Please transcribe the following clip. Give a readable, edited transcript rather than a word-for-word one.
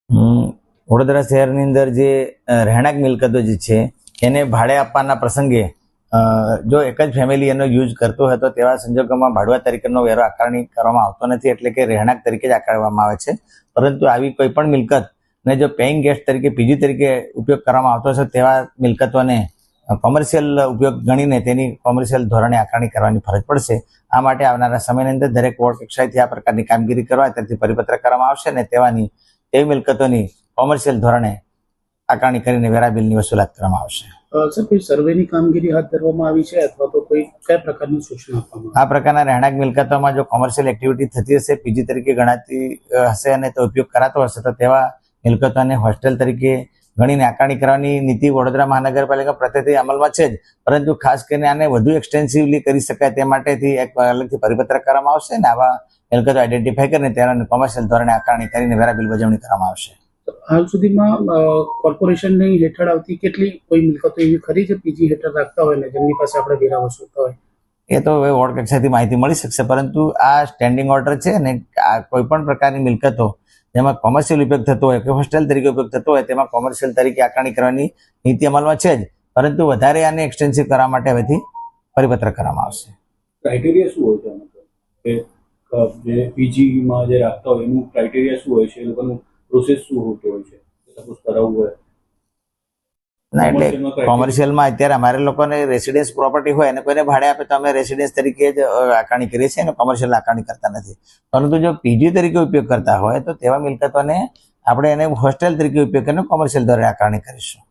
વડોદરા શહેરની અંદર જે રહેણાંક મિલકતો જે છે એને ભાડે આપવાના પ્રસંગે જો એક જ ફેમિલી એનો યુઝ કરતો હોય તો તેવા સંજોગોમાં ભાડુઆત તરીકેનો વેરો આકારણી કરવામાં આવતો નથી, એટલે કે રહેણાંક તરીકે જ આકારવામાં આવે છે. પરંતુ આવી કોઈ પણ મિલકત ને જો પેઇંગ ગેસ્ટ તરીકે પીજી તરીકે ઉપયોગ કરવામાં આવતો છે તેવા મિલકતોને કોમર્શિયલ ઉપયોગ ગણીને તેની કોમર્શિયલ ધોરણે આકારણી કરવાની ફરજ પડશે. આ માટે આવનારા સમયની અંદર દરેક વોર્ડ કક્ષાએથી આ પ્રકારની કામગીરી કરવા ત્યાંથી પરિપત્ર કરવામાં આવશે અને તેવી મિલકતોની કોમર્શિયલ ધોરણે આકારણી કરીને વેરા બિલની વસૂલાત કરવામાં આવશે. સર, કોઈ સર્વેની કામગીરી હાથ ધરવામાં આવી છે અથવા તો કોઈ કયા પ્રકારની સૂચના આપવામાં? આ પ્રકારના રહેણાંક મિલકતોમાં જો કોમર્શિયલ એક્ટિવિટી થતી હશે, પીજી તરીકે ગણાતી હશે અને તો ઉપયોગ કરાતો હશે તો તેવા મિલકતોને હોસ્ટેલ તરીકે ગણીને આકારણી કરવાની નીતિ વડોદરા મહાનગરપાલિકા પ્રત્યેથી અમલમાં છે જ, પરંતુ ખાસ કરીને આને વધુ એક્સટેન્સિવલી કરી શકાય તે માટેથી એક અલગથી પરિપત્ર કરવામાં આવશે અને આવા મિલકતો આઈડેન્ટિફાઈ કરીને તેના કોમર્શિયલ ધોરણે આકારણી કરીને વેરા બિલ વજવણી કરવામાં આવશે. હાલ સુધીમાં કોર્પોરેશનની હેઠળ આવતી કેટલી કોઈ મિલકતો એવી ખરી છે પીજી હેઠળ રાખતા હોય ને જેમની પાસે આપણે વેરા વસૂલતા હોય? એ તો હવે વોર્ડ કક્ષાથી માહિતી મળી શકશે, પરંતુ આ સ્ટેન્ડિંગ ઓર્ડર છે અને આ કોઈ પણ પ્રકારની મિલકતો જેમાં કોમર્શિયલ ઉપયોગ થતો હોય કે હોસ્ટેલ તરીકે ઉપયોગ થતો હોય તેમાં કોમર્શિયલ તરીકે આકારણી કરવાની નીતિ અમલમાં છે જ, પરંતુ વધારે આને એક્સટેન્સિવ કરવા માટે હવેથી પરિપત્ર કરવામાં આવશે. ક્રાઇટેરિયા શું હોય છે કે જે પીજીમાં જે રાખતા હોય એનું ક્રાઇટેરિયા શું હોય છે, એ લોકોનું પ્રોસેસ શું હોતો હોય છે સપોઝ કરાવવું હોય? ના, એટલે કોમર્શિયલમાં અત્યારે અમારે લોકોને રેસિડેન્સ પ્રોપર્ટી હોય અને કોઈને ભાડે આપે તો અમે રેસિડેન્સ તરીકે જ આકારણી કરીએ છીએ અને કોમર્શિયલ આકારણી કરતા નથી. પરંતુ જો પીજી તરીકે ઉપયોગ કરતા હોય તો તેવા મિલકતોને આપણે એને હોસ્ટેલ તરીકે ઉપયોગ કરીને કોમર્શિયલ દ્વારા આકારણી કરીશું.